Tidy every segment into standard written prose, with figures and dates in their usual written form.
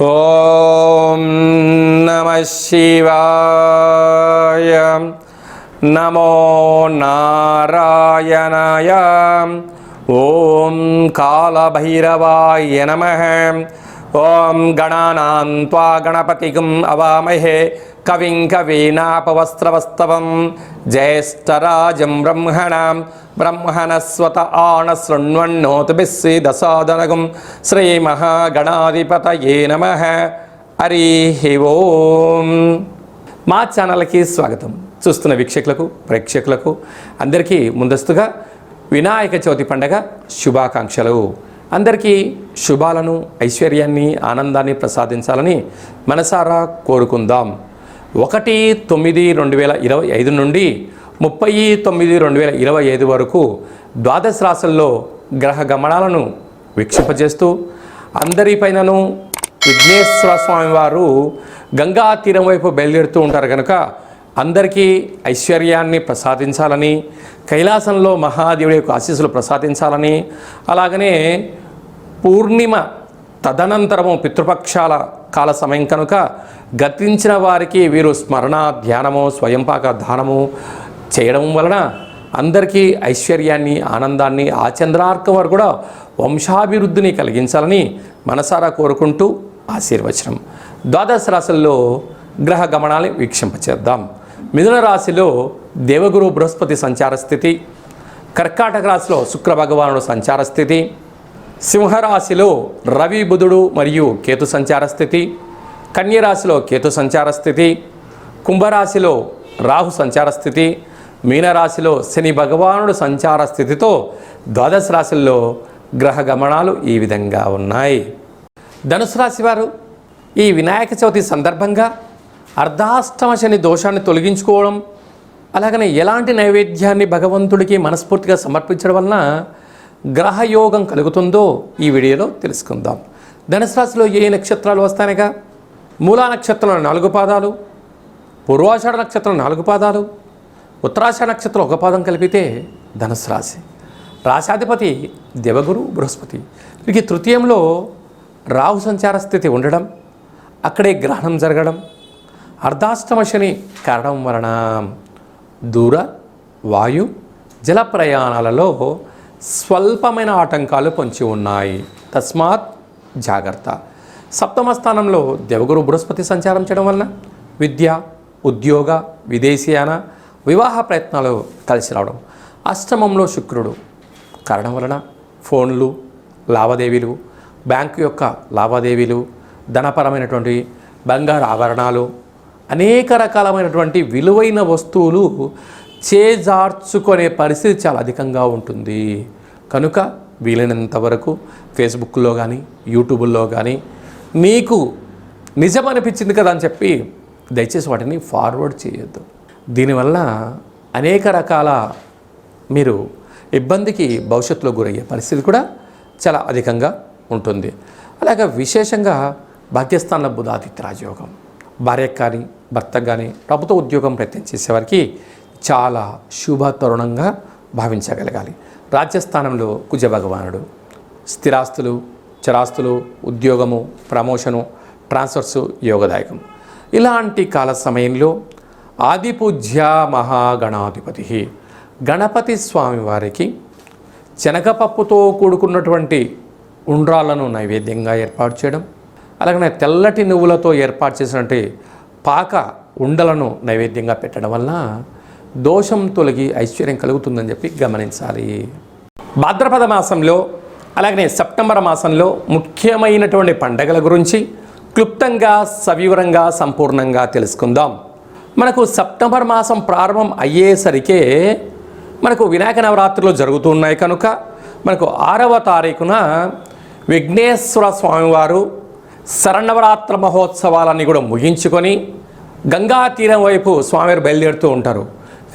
ఓం నమః శివాయ. నమో నారాయణాయ. ఓం కాళభైరవాయ నమః. ఓం గణానాం త్వా గణపతిగం అవామహే కవిం కవీనాపవస్త్రవస్తవం జ్యేష్ఠరాజం బ్రహ్మణాం బ్రహ్మణస్వత ఆనశృణ్వన్నోతిభిస్సీదసాదనగం శ్రీమహాగణాధిపతయే నమః. హరి ఓం. మా ఛానల్కి స్వాగతం. చూస్తున్న వీక్షకులకు ప్రేక్షకులకు అందరికీ ముందస్తుగా వినాయక చవితి పండగ శుభాకాంక్షలు. అందరికీ శుభాలను, ఐశ్వర్యాన్ని, ఆనందాన్ని ప్రసాదించాలని మనసారా కోరుకుందాం. 1/9/2025 నుండి 30/9/2025 వరకు ద్వాదశ రాశుల్లో గ్రహ గమనాలను వీక్షింపజేస్తూ అందరిపైనను విఘ్నేశ్వర స్వామి వారు గంగా తీరం వైపు బయలుదేరుతూ ఉంటారు కనుక అందరికీ ఐశ్వర్యాన్ని ప్రసాదించాలని, కైలాసంలో మహాదేవుడి యొక్క ఆశీస్సులు ప్రసాదించాలని, అలాగనే పూర్ణిమ తదనంతరము పితృపక్షాల కాల సమయం కనుక గతించిన వారికి వీరు స్మరణ ధ్యానము, స్వయంపాక దానము చేయడం వలన అందరికీ ఐశ్వర్యాన్ని, ఆనందాన్ని, ఆ చంద్రార్కం వారు కూడా వంశాభివృద్ధిని కలిగించాలని మనసారా కోరుకుంటూ ఆశీర్వచనం. ద్వాదశ రాశుల్లో గ్రహ గమనాన్ని వీక్షింపచేద్దాం. మిథున రాశిలో దేవగురు బృహస్పతి సంచార స్థితి, కర్కాటక రాశిలో శుక్ర భగవానుడు సంచార స్థితి, సింహరాశిలో రవి బుధుడు మరియు కేతు సంచార స్థితి, కన్యరాశిలో కేతు సంచార స్థితి, కుంభరాశిలో రాహు సంచార స్థితి, మీనరాశిలో శని భగవానుడు సంచార స్థితితో ద్వాదశ రాశుల్లో గ్రహ గమనాలు ఈ విధంగా ఉన్నాయి. ధనుసు రాశి వారు ఈ వినాయక చవితి సందర్భంగా అర్ధాష్టమ శని దోషాన్ని తొలగించుకోవడం, అలాగనే ఎలాంటి నైవేద్యాన్ని భగవంతుడికి మనస్ఫూర్తిగా సమర్పించడం వలన గ్రహయోగం కలుగుతుందో ఈ వీడియోలో తెలుసుకుందాం. ధనుసు రాశిలో ఏ నక్షత్రాలు వస్తాయనగా మూలా నక్షత్రంలో 4 పాదాలు, పూర్వాషాఢ నక్షత్రం 4 పాదాలు, ఉత్తరాషాఢ నక్షత్రం 1 పాదం కలిపితే ధనుసు రాశి. రాశాధిపతి దేవగురు బృహస్పతి. వీరికి తృతీయంలో రాహు సంచార స్థితి ఉండడం, అక్కడే గ్రహణం జరగడం, అర్ధాష్టమ శని కారణం వలన దూర వాయు జల ప్రయాణాలలో స్వల్పమైన ఆటంకాలు పొంచి ఉన్నాయి. తస్మాత్ జాగ్రత్త. సప్తమ స్థానంలో దేవగురు బృహస్పతి సంచారం చేయడం వలన విద్య, ఉద్యోగ, విదేశీయాన, వివాహ ప్రయత్నాలు కలిసి రావడం. అష్టమంలో శుక్రుడు కారణం వలన ఫోన్లు, లావాదేవీలు, బ్యాంకు యొక్క లావాదేవీలు, ధనపరమైనటువంటి బంగారు ఆభరణాలు, అనేక రకాలమైనటువంటి విలువైన వస్తువులు చేజార్చుకునే పరిస్థితి చాలా అధికంగా ఉంటుంది. కనుక వీలైనంత వరకు ఫేస్బుక్లో కానీ యూట్యూబ్లో కానీ మీకు నిజం అనిపించింది కదా అని చెప్పి దయచేసి వాటిని ఫార్వర్డ్ చేయొద్దు. దీనివల్ల అనేక రకాల మీరు ఇబ్బందికి భవిష్యత్తులో గురయ్యే పరిస్థితి కూడా చాలా అధికంగా ఉంటుంది. అలాగే విశేషంగా భాగ్యస్థానంలో బుధాదిత్య రాజయోగం, భార్యకు కానీ భర్తకు కానీ ప్రభుత్వ ఉద్యోగం ప్రయత్నం చేసేవారికి చాలా శుభ తరుణంగా భావించగలగాలి. రాజ్యస్థానంలో కుజ భగవానుడు, స్థిరాస్తులు, చరాస్తులు, ఉద్యోగము, ప్రమోషను, ట్రాన్స్ఫర్సు యోగదాయకం. ఇలాంటి కాల సమయంలో ఆదిపూజ్య మహాగణాధిపతి గణపతి స్వామి వారికి శనగపప్పుతో కూడుకున్నటువంటి ఉండ్రాలను నైవేద్యంగా ఏర్పాటు చేయడం, అలాగనే తెల్లటి నువ్వులతో ఏర్పాటు చేసినటువంటి పాక ఉండలను నైవేద్యంగా పెట్టడం వలన దోషం తొలగి ఐశ్వర్యం కలుగుతుందని చెప్పి గమనించాలి. భాద్రపద మాసంలో అలాగనే సెప్టెంబర్ మాసంలో ముఖ్యమైనటువంటి పండగల గురించి క్లుప్తంగా, సవివరంగా, సంపూర్ణంగా తెలుసుకుందాం. మనకు సెప్టెంబర్ మాసం ప్రారంభం అయ్యేసరికే మనకు వినాయక నవరాత్రులు జరుగుతున్నాయి కనుక మనకు 6వ తారీఖున విఘ్నేశ్వర స్వామివారు శరన్నవరాత్ర మహోత్సవాలన్నీ కూడా ముగించుకొని గంగా తీరం వైపు స్వామివారు బయలుదేరుతూ ఉంటారు.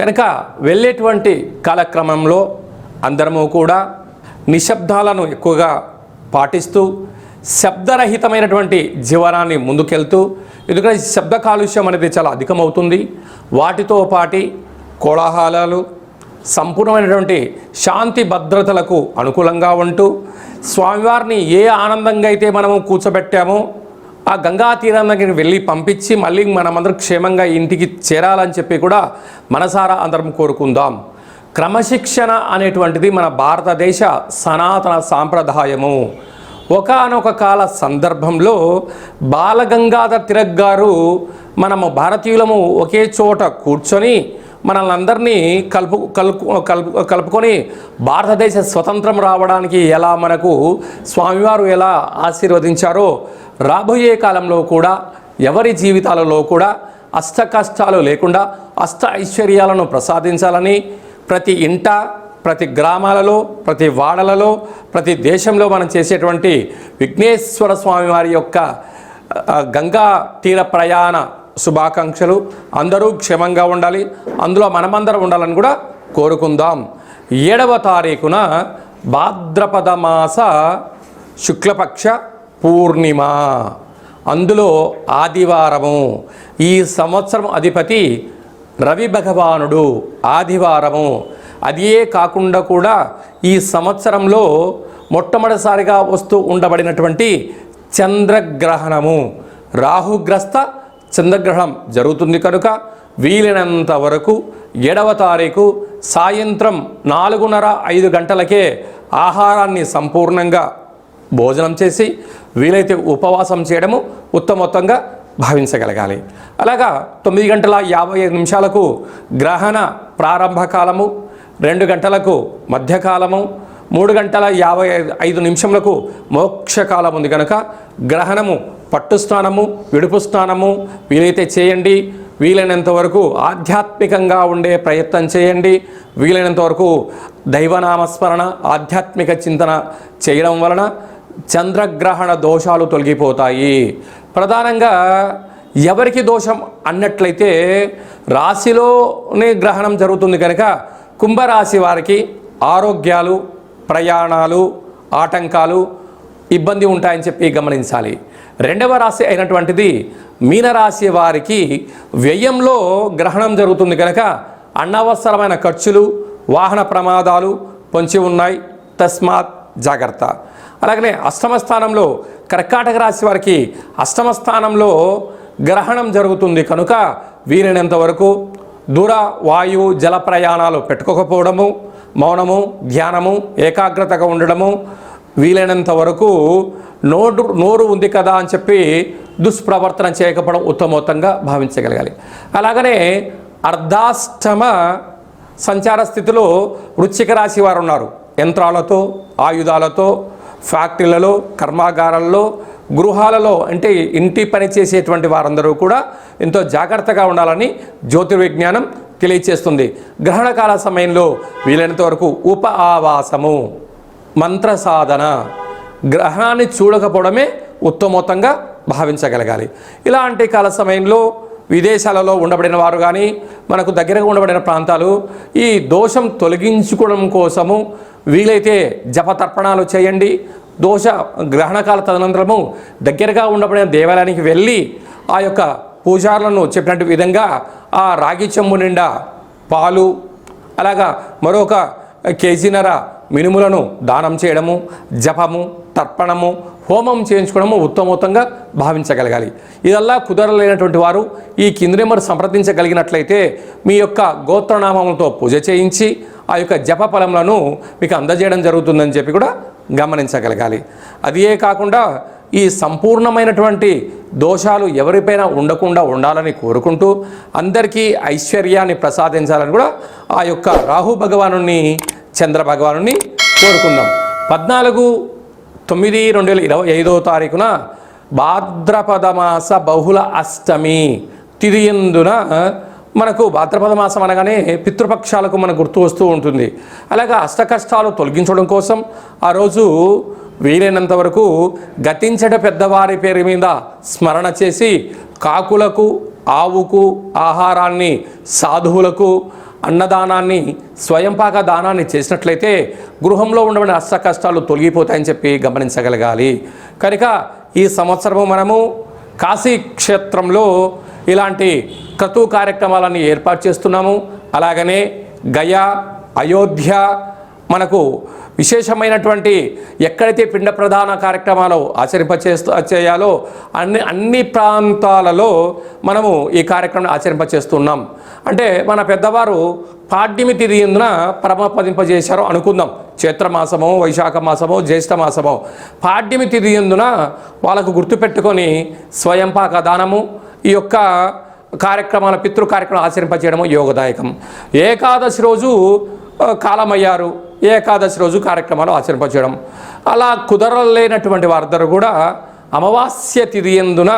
కనుక వెళ్ళేటువంటి కాలక్రమంలో అందరము కూడా నిశ్శబ్దాలను ఎక్కువగా పాటిస్తూ శబ్దరహితమైనటువంటి జీవనాన్ని ముందుకెళ్తూ, ఎందుకంటే శబ్ద కాలుష్యం అనేది చాలా అధికమవుతుంది. వాటితో పాటి కోలాహలాలు, సంపూర్ణమైనటువంటి శాంతి భద్రతలకు అనుకూలంగా ఉంటూ స్వామివారిని ఏ ఆనందంగా అయితే మనము కూర్చోబెట్టామో ఆ గంగా తీరం దగ్గరికి వెళ్ళి పంపించి మళ్ళీ మనమందరం క్షేమంగా ఇంటికి చేరాలని చెప్పి కూడా మనసారా అందరం కోరుకుందాం. క్రమశిక్షణ అనేటువంటిది మన భారతదేశ సనాతన సాంప్రదాయము. ఒకానొక కాల సందర్భంలో బాలగంగాధర్ తిలక్ గారు మనము భారతీయులము ఒకే చోట కూర్చొని మనల్ని అందరినీ కలుపుకొని భారతదేశ స్వతంత్రం రావడానికి ఎలా మనకు స్వామివారు ఎలా ఆశీర్వదించారో రాబోయే కాలంలో కూడా ఎవరి జీవితాలలో కూడా అష్ట కష్టాలు లేకుండా అష్ట ఐశ్వర్యాలను ప్రసాదించాలని ప్రతి ఇంట, ప్రతి గ్రామాలలో, ప్రతి వాడలలో, ప్రతి దేశంలో మనం చేసేటువంటి విఘ్నేశ్వర స్వామి వారి యొక్క గంగా తీర ప్రయాణ శుభాకాంక్షలు. అందరూ క్షేమంగా ఉండాలి, అందులో మనమందరం ఉండాలని కూడా కోరుకుందాం. 7వ తారీఖున భాద్రపద మాస శుక్లపక్ష పూర్ణిమ, అందులో ఆదివారము. ఈ సంవత్సరం అధిపతి రవి భగవానుడు, ఆదివారము. అదే కాకుండా కూడా ఈ సంవత్సరంలో మొట్టమొదటిసారిగా వస్తూ ఉండబడినటువంటి చంద్రగ్రహణము, రాహుగ్రస్త చంద్రగ్రహణం జరుగుతుంది కనుక వీలైనంత వరకు 7వ తారీఖు సాయంత్రం 4:30-5 గంటలకే ఆహారాన్ని సంపూర్ణంగా భోజనం చేసి వీలైతే ఉపవాసం చేయడము ఉత్తమోత్తంగా భావించగలగాలి. అలాగా 9:55 గ్రహణ ప్రారంభ కాలము, 2 గంటలకు మధ్యకాలము, 3:55 మోక్షకాలం ఉంది కనుక గ్రహణము పట్టు స్నానము, విడుపు స్నానము వీలైతే చేయండి. వీలైనంత వరకు ఆధ్యాత్మికంగా ఉండే ప్రయత్నం చేయండి. వీలైనంత వరకు దైవనామస్మరణ, ఆధ్యాత్మిక చింతన చేయడం వలన చంద్రగ్రహణ దోషాలు తొలగిపోతాయి. ప్రధానంగా ఎవరికి దోషం అన్నట్లయితే రాశిలోనే గ్రహణం జరుగుతుంది కనుక కుంభరాశి వారికి ఆరోగ్యాలు, ప్రయాణాలు, ఆటంకాలు, ఇబ్బంది ఉంటాయని చెప్పి గమనించాలి. 2వ రాశి అయినటువంటిది మీనరాశి వారికి వ్యయంలో గ్రహణం జరుగుతుంది కనుక అనవసరమైన ఖర్చులు, వాహన ప్రమాదాలు పొంచి ఉన్నాయి, తస్మాత్ జాగ్రత్త. అలాగనే 8వ స్థానంలో కర్కాటక రాశి వారికి 8వ స్థానంలో గ్రహణం జరుగుతుంది కనుక వీలైనంత వరకు దూర వాయు జల ప్రయాణాలు పెట్టుకోకపోవడము, మౌనము, ధ్యానము, ఏకాగ్రతగా ఉండడము, వీలైనంత వరకు నోరు ఉంది కదా అని చెప్పి దుష్ప్రవర్తన చేయకపోవడం ఉత్తమోత్తంగా భావించగలగాలి. అలాగనే అర్ధాష్టమ సంచార స్థితిలో వృశ్చిక రాశి వారు ఉన్నారు. యంత్రాలతో, ఆయుధాలతో, ఫ్యాక్టరీలలో, కర్మాగారాల్లో, గృహాలలో అంటే ఇంటి పని చేసేటువంటి వారందరూ కూడా ఎంతో జాగ్రత్తగా ఉండాలని జ్యోతిర్విజ్ఞానం తెలియచేస్తుంది. గ్రహణకాల సమయంలో వీలైనంత వరకు ఉప ఆవాసము, మంత్ర సాధన, గ్రహణాన్ని చూడకపోవడమే ఉత్తమోత్తంగా భావించగలగాలి. ఇలాంటి కాల సమయంలో విదేశాలలో ఉండబడిన వారు కానీ మనకు దగ్గరగా ఉండబడిన ప్రాంతాలు ఈ దోషం తొలగించుకోవడం కోసము వీలైతే జపతర్పణాలు చేయండి. దోష గ్రహణకాల తదనంతరము దగ్గరగా ఉండబడిన దేవాలయానికి వెళ్ళి ఆ యొక్క పూజారులను చెప్పినట్టు విధంగా ఆ రాగి చెంబు నిండా పాలు, అలాగా మరొక కేజీన్నర మినుములను దానం చేయడము, జపము, తర్పణము, హోమం చేయించుకోవడము ఉత్తమోత్తంగా భావించగలగాలి. ఇదల్లా కుదరలేనటువంటి వారు ఈ కింది నెంబర్ సంప్రదించగలిగినట్లయితే మీ యొక్క గోత్రనామములతో పూజ చేయించి ఆ యొక్క జప ఫలములను మీకు అందజేయడం జరుగుతుందని చెప్పి కూడా గమనించగలగాలి. అదే కాకుండా ఈ సంపూర్ణమైనటువంటి దోషాలు ఎవరిపైన ఉండకుండా ఉండాలని కోరుకుంటూ అందరికీ ఐశ్వర్యాన్ని ప్రసాదించాలని కూడా ఆ యొక్క రాహు భగవానుని, చంద్ర భగవానుని కోరుకుందాం. 14/9/2025 భాద్రపద మాస బహుళ అష్టమి తిథి యందున మనకు భాద్రపద మాసం అనగానే పితృపక్షాలకు మనకు గుర్తు వస్తూ ఉంటుంది. అలాగా అష్ట కష్టాలు తొలగించడం కోసం ఆ రోజు వీలైనంత వరకు గతించట పెద్దవారి పేరు మీద స్మరణ చేసి కాకులకు, ఆవుకు ఆహారాన్ని, సాధువులకు అన్నదానాన్ని, స్వయంపాక దానాన్ని చేసినట్లయితే గృహంలో ఉండబడిన అష్ట కష్టాలు తొలగిపోతాయని చెప్పి గమనించగలగాలి. కనుక ఈ సంవత్సరము మనము కాశీ క్షేత్రంలో ఇలాంటి క్రతు కార్యక్రమాలను ఏర్పాటు చేస్తున్నాము. అలాగనే గయా, అయోధ్య, మనకు విశేషమైనటువంటి ఎక్కడైతే పిండ ప్రధాన కార్యక్రమాలు చేయాలో అన్ని ప్రాంతాలలో మనము ఈ కార్యక్రమాన్ని ఆచరింపచేస్తున్నాం. అంటే మన పెద్దవారు పాడ్యమి తిథి ఎందున పరమపదింపజేశారు అనుకుందాం. చైత్రమాసమో, వైశాఖ మాసమో, జ్యేష్ఠ మాసమో పాడ్యమి తిథి ఎందున వాళ్ళకు గుర్తుపెట్టుకొని స్వయంపాక దానము ఈ యొక్క కార్యక్రమాల పితృ కార్యక్రమాలు ఆచరింపచేయడము యోగదాయకం. ఏకాదశి రోజు కాలమయ్యారు, ఏకాదశి రోజు కార్యక్రమాలు ఆచరింపచేయడం. అలా కుదరలేనటువంటి వారందరూ కూడా అమావాస్య తిథి ఎందున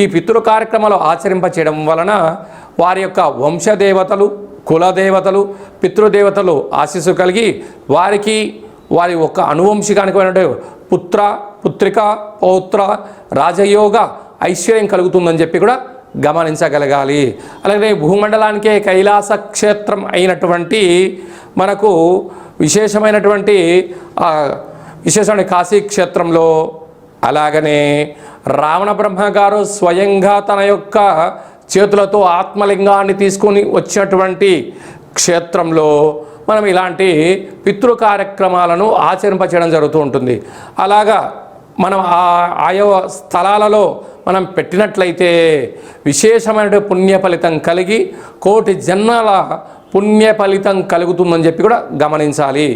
ఈ పితృ కార్యక్రమాలు ఆచరింపచేయడం వలన వారి యొక్క వంశదేవతలు, కులదేవతలు, పితృదేవతలు ఆశీస్సు కలిగి వారికి వారి యొక్క అనువంశికానికి పుత్ర, పుత్రిక, పౌత్ర, రాజయోగ ఐశ్వర్యం కలుగుతుందని చెప్పి కూడా గమనించగలగాలి. అలాగే భూమండలానికే కైలాస క్షేత్రం అయినటువంటి మనకు విశేషమైన కాశీ క్షేత్రంలో, అలాగనే రావణ బ్రహ్మ గారు స్వయంగా తన యొక్క చేతులతో ఆత్మలింగాన్ని తీసుకొని వచ్చినటువంటి క్షేత్రంలో మనం ఇలాంటి పితృ కార్యక్రమాలను ఆచరింపచేయడం జరుగుతూ ఉంటుంది. అలాగా మనం ఆయా స్థలాలలో మనం పెట్టినట్లయితే విశేషమైన పుణ్య ఫలితం కలిగి కోటి జన్మల పుణ్య ఫలితం కలుగుతుందని చెప్పి కూడా గమనించాలి.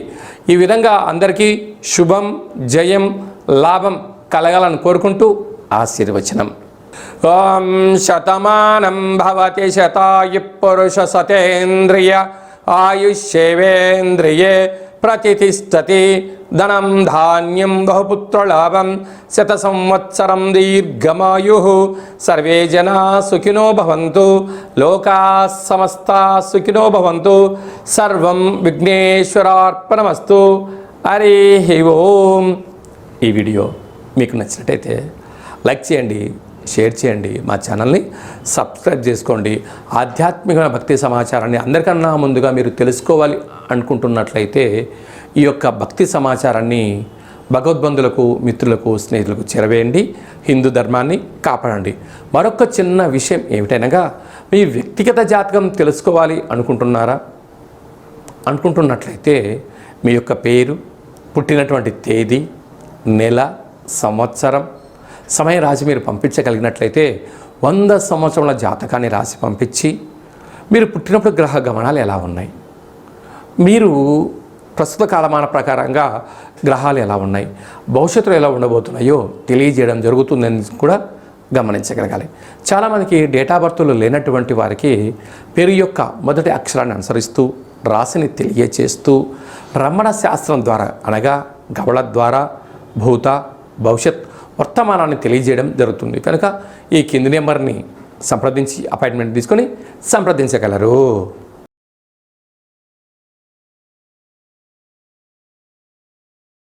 ఈ విధంగా అందరికీ శుభం, జయం, లాభం కలగాలని కోరుకుంటూ ఆశీర్వచనం. ఓం శతమానం భవతి శతాయు పురుష సతేంద్రియ ఆయుష్యేవేంద్రియే ప్రతిష్టతి. ధనం ధాన్యం బహుపుత్రలాభం శత సంవత్సరం దీర్ఘమాయు. సర్వే జనా సుఖినో భవంతు, లోకా సమస్తా సుఖినో భవంతు. సర్వం విఘ్నేశ్వరార్పణమస్తు. హరి ఓం. ఈ వీడియో మీకు నచ్చినట్టయితే లైక్ చేయండి, షేర్ చేయండి, మా ఛానల్ని సబ్స్క్రైబ్ చేసుకోండి. ఆధ్యాత్మిక భక్తి సమాచారాన్ని అందరికన్నా ముందుగా మీరు తెలుసుకోవాలి అనుకుంటున్నట్లయితే ఈ యొక్క భక్తి సమాచారాన్ని భగవద్బంధులకు, మిత్రులకు, స్నేహితులకు చేరవేయండి. హిందూ ధర్మాన్ని కాపాడండి. మరొక చిన్న విషయం ఏమిటనగా, మీ వ్యక్తిగత జాతకం తెలుసుకోవాలి అనుకుంటున్నట్లయితే మీ యొక్క పేరు, పుట్టినటువంటి తేదీ, నెల, సంవత్సరం, సమయం రాసి మీరు పంపించగలిగినట్లయితే 100 సంవత్సరాల జాతకాన్ని రాసి పంపించి మీరు పుట్టినప్పుడు గ్రహ గమనాలు ఎలా ఉన్నాయి, మీరు ప్రస్తుత కాలమాన ప్రకారంగా గ్రహాలు ఎలా ఉన్నాయి, భవిష్యత్తులో ఎలా ఉండబోతున్నాయో తెలియజేయడం జరుగుతుందని కూడా గమనించగలగాలి. చాలామందికి డేటా బర్త్లు లేనటువంటి వారికి పేరు యొక్క మొదటి అక్షరాన్ని అనుసరిస్తూ రాశిని తెలియచేస్తూ రమణ శాస్త్రం ద్వారా అనగా గవళ ద్వారా భూత, భవిష్యత్, వర్తమానాన్ని తెలియజేయడం జరుగుతుంది. కనుక ఈ కింది నెంబర్ని సంప్రదించి అపాయింట్మెంట్ తీసుకొని సంప్రదించగలరు.